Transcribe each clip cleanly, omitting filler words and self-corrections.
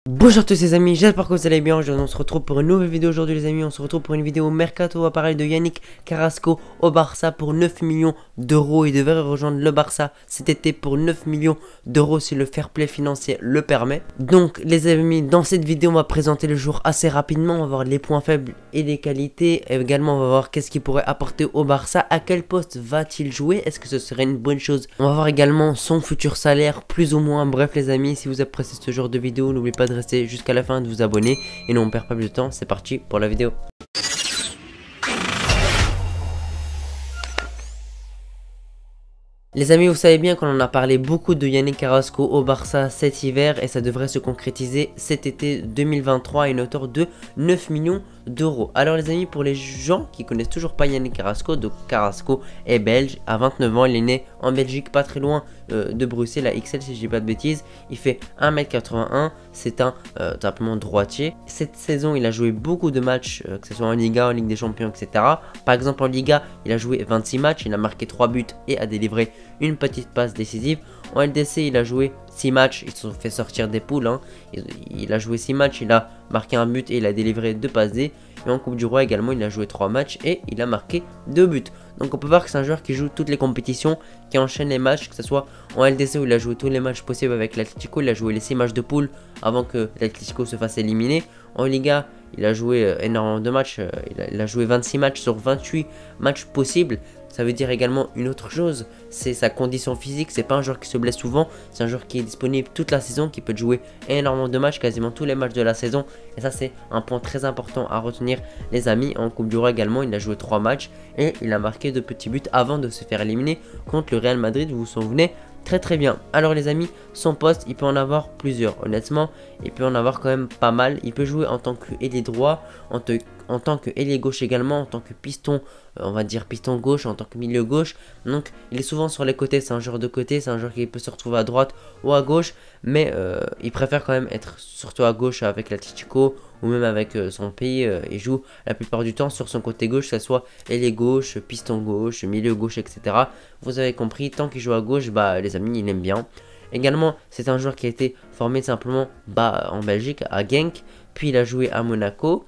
Bonjour à tous les amis, j'espère que vous allez bien. On se retrouve pour une nouvelle vidéo aujourd'hui les amis. On se retrouve pour une vidéo mercato. On va parler de Yannick Carrasco au Barça pour 9 millions d'euros. Il devrait rejoindre le Barça cet été pour 9 millions d'euros si le fair play financier le permet. Donc les amis, dans cette vidéo on va présenter le joueur assez rapidement. On va voir les points faibles et les qualités. Et également on va voir qu'est-ce qu'il pourrait apporter au Barça. À quel poste va-t-il jouer? Est-ce que ce serait une bonne chose? On va voir également son futur salaire plus ou moins. Bref les amis, si vous appréciez ce genre de vidéo, n'oubliez pas de rester jusqu'à la fin, de vous abonner et non on perd pas plus de temps. C'est parti pour la vidéo. Les amis, vous savez bien qu'on en a parlé beaucoup de Yannick Carrasco au Barça cet hiver et ça devrait se concrétiser cet été 2023 à une hauteur de 9 millions d'euros. Alors les amis, pour les gens qui connaissent toujours pas Yannick Carrasco, donc Carrasco est belge, à 29 ans, il est né en Belgique, pas très loin de Bruxelles, à Ixelles si je dis pas de bêtises. Il fait 1m81, c'est un simplement droitier. Cette saison, il a joué beaucoup de matchs, que ce soit en Liga, en Ligue des Champions, etc. Par exemple en Liga, il a joué 26 matchs, il a marqué 3 buts et a délivré une petite passe décisive. En LDC, il a joué 6 matchs, ils se sont fait sortir des poules. Il a joué 6 matchs, il a marqué un but et il a délivré 2 passes D. Et en Coupe du Roi également, il a joué 3 matchs et il a marqué 2 buts. Donc on peut voir que c'est un joueur qui joue toutes les compétitions, qui enchaîne les matchs, que ce soit en LDC où il a joué tous les matchs possibles avec l'Atlético. Il a joué les 6 matchs de poule avant que l'Atlético se fasse éliminer. En Liga, il a joué énormément de matchs, il a joué 26 matchs sur 28 matchs possibles. Ça veut dire également une autre chose, c'est sa condition physique. C'est pas un joueur qui se blesse souvent, c'est un joueur qui est disponible toute la saison, qui peut jouer énormément de matchs, quasiment tous les matchs de la saison. Et ça c'est un point très important à retenir les amis. En Coupe du Roi également, il a joué 3 matchs et il a marqué 2 petits buts avant de se faire éliminer contre le Real Madrid, vous vous souvenez très bien. Alors les amis, son poste, il peut en avoir plusieurs. Honnêtement, il peut en avoir quand même pas mal. Il peut jouer en tant qu'ailier droit, en tant qu'ailier gauche également, en tant que piston, on va dire piston gauche, en tant que milieu gauche. Donc il est souvent sur les côtés, c'est un joueur de côté, c'est un joueur qui peut se retrouver à droite ou à gauche, mais il préfère quand même être surtout à gauche avec l'Atlético ou même avec son pays. Il joue la plupart du temps sur son côté gauche, que ce soit ailier gauche, piston gauche, milieu gauche, etc. Vous avez compris, tant qu'il joue à gauche, bah les amis, il aime bien. Également, c'est un joueur qui a été formé simplement en Belgique, à Genk, puis il a joué à Monaco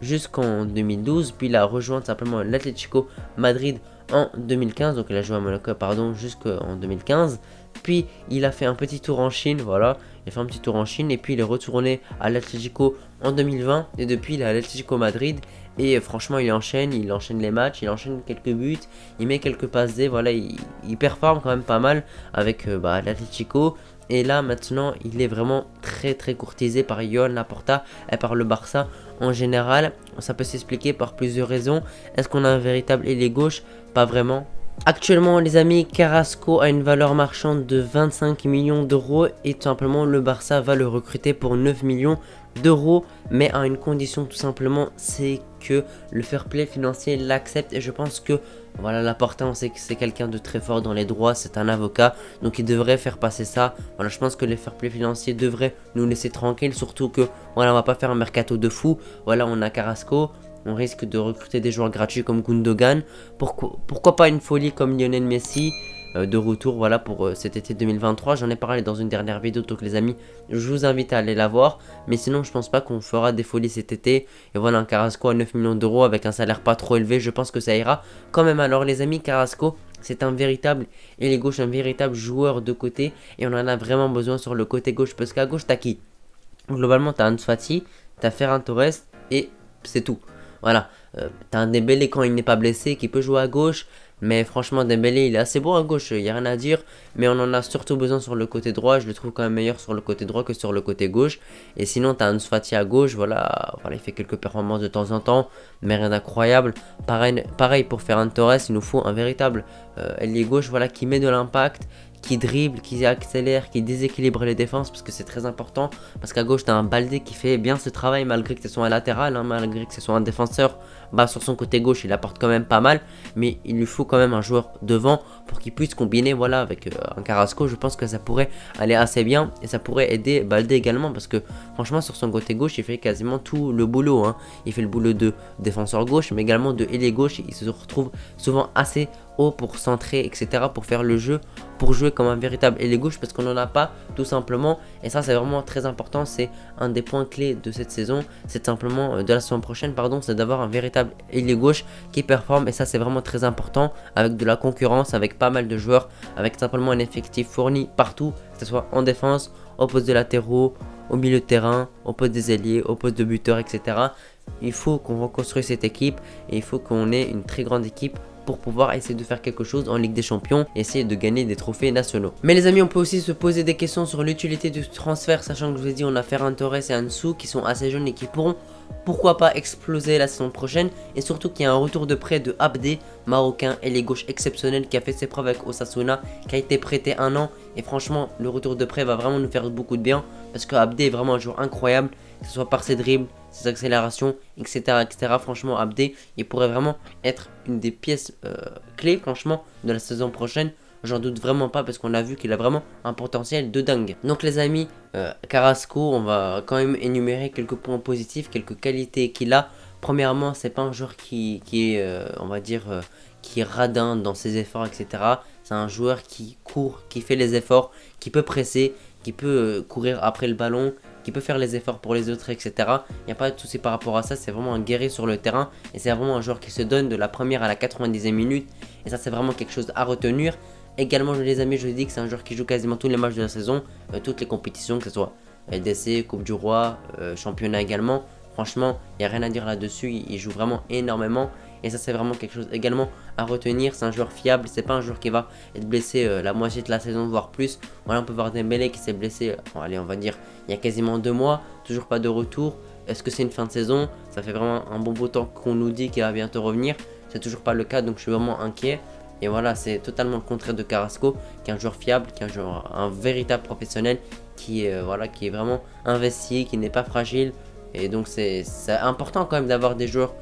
jusqu'en 2012, puis il a rejoint simplement l'Atlético Madrid en 2015, donc il a joué à Monaco, pardon, jusqu'en 2015, puis il a fait un petit tour en Chine, voilà, il a fait un petit tour en Chine, et puis il est retourné à l'Atlético en 2020, et depuis il est à l'Atlético Madrid, et franchement il enchaîne les matchs, il enchaîne quelques buts, il met quelques passes D, voilà, il performe quand même pas mal avec l'Atlético. Et là maintenant il est vraiment très courtisé par Joan Laporta et par le Barça en général. Ça peut s'expliquer par plusieurs raisons. Est-ce qu'on a un véritable ailier gauche? Pas vraiment. Actuellement les amis, Carrasco a une valeur marchande de 25 millions d'euros et tout simplement le Barça va le recruter pour 9 millions d'euros, mais à une condition tout simplement, c'est que le fair play financier l'accepte. Et je pense que voilà, Laporta, on sait que c'est quelqu'un de très fort dans les droits, c'est un avocat, donc il devrait faire passer ça. Voilà, je pense que les fair play financiers devraient nous laisser tranquilles, surtout que voilà, on va pas faire un mercato de fou. Voilà, on a Carrasco, on risque de recruter des joueurs gratuits comme Gundogan. Pourquoi pas une folie comme Lionel Messi de retour, voilà, pour cet été 2023. J'en ai parlé dans une dernière vidéo, donc les amis, je vous invite à aller la voir. Mais sinon, je pense pas qu'on fera des folies cet été. Et voilà, un Carrasco à 9 millions d'euros avec un salaire pas trop élevé, je pense que ça ira quand même. Alors les amis, Carrasco, c'est un véritable ailier gauche, un véritable joueur de côté. Et on en a vraiment besoin sur le côté gauche, parce qu'à gauche, t'as qui? Globalement, t'as Ansu Fati, t'as Ferran Torres et c'est tout. Voilà, t'as un Dembélé quand il n'est pas blessé qui peut jouer à gauche. Mais franchement, Dembélé, il est assez bon à gauche, il n'y a rien à dire. Mais on en a surtout besoin sur le côté droit. Je le trouve quand même meilleur sur le côté droit que sur le côté gauche. Et sinon, tu as Ansu Fati à gauche. Voilà, il fait quelques performances de temps en temps, mais rien d'incroyable. Pareil pour Ferran Torres, il nous faut un véritable ailier gauche, voilà, qui met de l'impact, qui dribble, qui accélère, qui déséquilibre les défenses, parce que c'est très important. Parce qu'à gauche, tu as un Baldé qui fait bien ce travail, malgré que ce soit un latéral, malgré que ce soit un défenseur. Bah, sur son côté gauche, il apporte quand même pas mal, mais il lui faut quand même un joueur devant pour qu'il puisse combiner, voilà, avec un Carrasco. Je pense que ça pourrait aller assez bien et ça pourrait aider Baldé également, parce que franchement, sur son côté gauche, il fait quasiment tout le boulot. Il fait le boulot de défenseur gauche, mais également de ailier gauche. Il se retrouve souvent assez haut pour centrer, etc. Pour faire le jeu, pour jouer comme un véritable ailier gauche parce qu'on n'en a pas tout simplement. Et ça c'est vraiment très important, c'est un des points clés de cette saison, c'est simplement de la saison prochaine pardon, c'est d'avoir un véritable ailier gauche qui performe. Et ça c'est vraiment très important avec de la concurrence, avec pas mal de joueurs, avec simplement un effectif fourni partout, que ce soit en défense, au poste de latéraux, au milieu de terrain, au poste des ailiers, au poste de buteur, etc. Il faut qu'on reconstruise cette équipe et il faut qu'on ait une très grande équipe pour pouvoir essayer de faire quelque chose en Ligue des Champions et essayer de gagner des trophées nationaux. Mais les amis, on peut aussi se poser des questions sur l'utilité du transfert, sachant que je vous ai dit on a Ferran Torres et Ansu qui sont assez jeunes et qui pourront pourquoi pas exploser la saison prochaine, et surtout qu'il y a un retour de prêt de Abdé, marocain ailier gauche exceptionnel qui a fait ses preuves avec Osasuna, qui a été prêté 1 an, et franchement le retour de prêt va vraiment nous faire beaucoup de bien parce que Abdé est vraiment un joueur incroyable, que ce soit par ses dribbles, ses accélérations, etc. etc. Franchement Abdé, il pourrait vraiment être une des pièces clés franchement de la saison prochaine. J'en doute vraiment pas parce qu'on a vu qu'il a vraiment un potentiel de dingue. Donc les amis, Carrasco, on va quand même énumérer quelques points positifs, quelques qualités qu'il a. Premièrement, c'est pas un joueur qui est, on va dire, qui est radin dans ses efforts, etc. C'est un joueur qui court, qui fait les efforts, qui peut presser, qui peut courir après le ballon, qui peut faire les efforts pour les autres, etc. Il n'y a pas de souci par rapport à ça, c'est vraiment un guerrier sur le terrain. Et c'est vraiment un joueur qui se donne de la première à la 90e minute. Et ça, c'est vraiment quelque chose à retenir. Également, les amis, je vous dis que c'est un joueur qui joue quasiment tous les matchs de la saison, toutes les compétitions, que ce soit LDC, Coupe du Roi, championnat également. Franchement, il n'y a rien à dire là-dessus, il joue vraiment énormément. Et ça, c'est vraiment quelque chose également à retenir. C'est un joueur fiable, c'est pas un joueur qui va être blessé la moitié de la saison, voire plus. Voilà, on peut voir Dembélé qui s'est blessé, bon, allez, on va dire, il y a quasiment 2 mois, toujours pas de retour. Est-ce que c'est une fin de saison? Ça fait vraiment un bon bout de temps qu'on nous dit qu'il va bientôt revenir. C'est toujours pas le cas, donc je suis vraiment inquiet. Et voilà, c'est totalement le contraire de Carrasco, qui est un joueur fiable, qui est un véritable professionnel, qui est, voilà, qui est vraiment investi, qui n'est pas fragile. Et donc c'est important quand même d'avoir des joueurs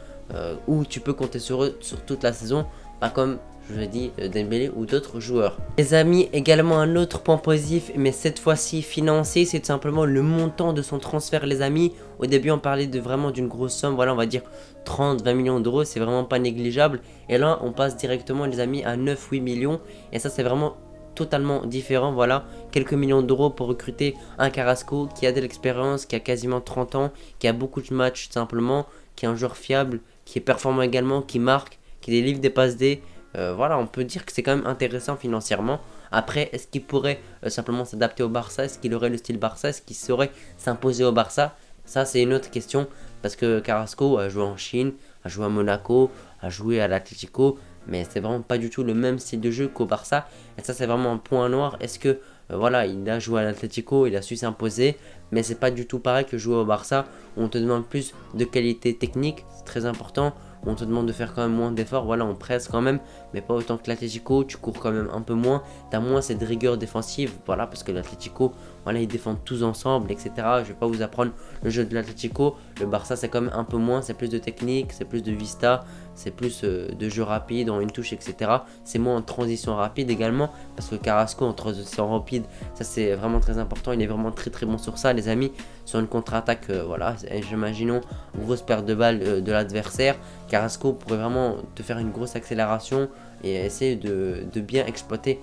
où tu peux compter sur eux sur toute la saison, pas comme je vous ai dit Dembélé ou d'autres joueurs. Les amis, également un autre point positif, mais cette fois-ci financier, c'est tout simplement le montant de son transfert les amis. Au début on parlait de vraiment d'une grosse somme, voilà on va dire 30-20 millions d'euros, c'est vraiment pas négligeable. Et là on passe directement les amis à 9-8 millions et ça c'est vraiment totalement différent. Voilà, quelques millions d'euros pour recruter un Carrasco qui a de l'expérience, qui a quasiment 30 ans, qui a beaucoup de matchs tout simplement, qui est un joueur fiable, qui est performant également, qui marque, qui délivre des passes D. Voilà, on peut dire que c'est quand même intéressant financièrement. Après, est-ce qu'il pourrait simplement s'adapter au Barça? Est-ce qu'il aurait le style Barça? Est-ce qu'il saurait s'imposer au Barça? Ça, c'est une autre question. Parce que Carrasco a joué en Chine, a joué à Monaco, a joué à l'Atlético. Mais c'est vraiment pas du tout le même style de jeu qu'au Barça. Et ça, c'est vraiment un point noir. Est-ce que, voilà, il a joué à l'Atlético, il a su s'imposer. Mais c'est pas du tout pareil que jouer au Barça, où on te demande plus de qualité technique. C'est très important. On te demande de faire quand même moins d'efforts, voilà on presse quand même, mais pas autant que l'Atlético, tu cours quand même un peu moins, tu as moins cette rigueur défensive, voilà parce que l'Atlético, voilà ils défendent tous ensemble, etc. Je vais pas vous apprendre le jeu de l'Atlético, le Barça c'est quand même un peu moins, c'est plus de technique, c'est plus de vista, c'est plus de jeu rapide, en une touche, etc. C'est moins en transition rapide également, parce que Carrasco en transition rapide, ça c'est vraiment très important, il est vraiment très très bon sur ça les amis, sur une contre-attaque, voilà, imaginons grosse perte de balle de l'adversaire, Carrasco pourrait vraiment te faire une grosse accélération et essayer de bien exploiter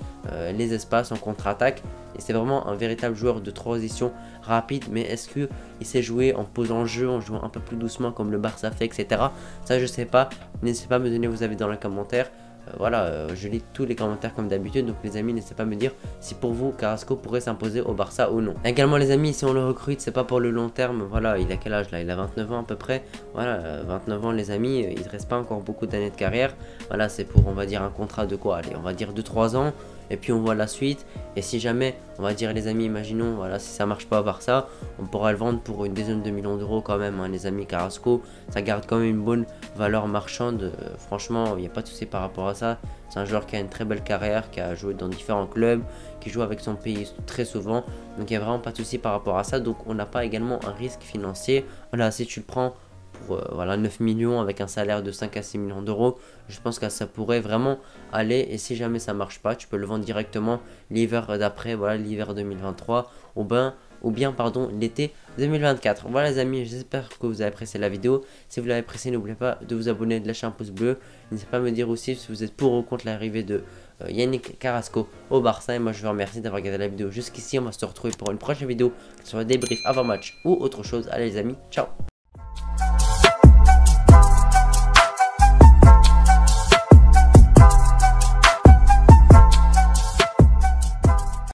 les espaces en contre-attaque. Et c'est vraiment un véritable joueur de transition rapide. Mais est-ce qu'il sait jouer en posant le jeu, en jouant un peu plus doucement comme le Barça fait, etc. Ça je sais pas. N'hésitez pas à me donner vos avis dans les commentaires. Voilà, je lis tous les commentaires comme d'habitude, donc les amis n'hésitez pas à me dire si pour vous Carrasco pourrait s'imposer au Barça ou non. Également les amis, si on le recrute c'est pas pour le long terme, voilà il a quel âge là, il a 29 ans à peu près, voilà 29 ans les amis, il ne reste pas encore beaucoup d'années de carrière, voilà c'est pour on va dire un contrat de quoi, allez on va dire 2-3 ans. Et puis on voit la suite. Et si jamais, on va dire les amis, imaginons, voilà, si ça marche pas au Barça, on pourra le vendre pour une dizaine de millions d'euros quand même, hein, les amis. Carrasco, ça garde quand même une bonne valeur marchande. Franchement, il n'y a pas de souci par rapport à ça. C'est un joueur qui a une très belle carrière, qui a joué dans différents clubs, qui joue avec son pays très souvent. Donc il n'y a vraiment pas de souci par rapport à ça. Donc on n'a pas également un risque financier. Voilà, si tu le prends pour voilà, 9 millions avec un salaire de 5 à 6 millions d'euros, je pense que ça pourrait vraiment aller. Et si jamais ça marche pas, tu peux le vendre directement l'hiver d'après, voilà l'hiver 2023, ou ben ou bien pardon l'été 2024. Voilà les amis, j'espère que vous avez apprécié la vidéo. Si vous l'avez apprécié, n'oubliez pas de vous abonner, de lâcher un pouce bleu. N'hésitez pas à me dire aussi si vous êtes pour ou contre l'arrivée de Yannick Carrasco au Barça. Et moi je vous remercie d'avoir regardé la vidéo jusqu'ici. On va se retrouver pour une prochaine vidéo, que ce soit débrief avant match ou autre chose. Allez les amis, ciao.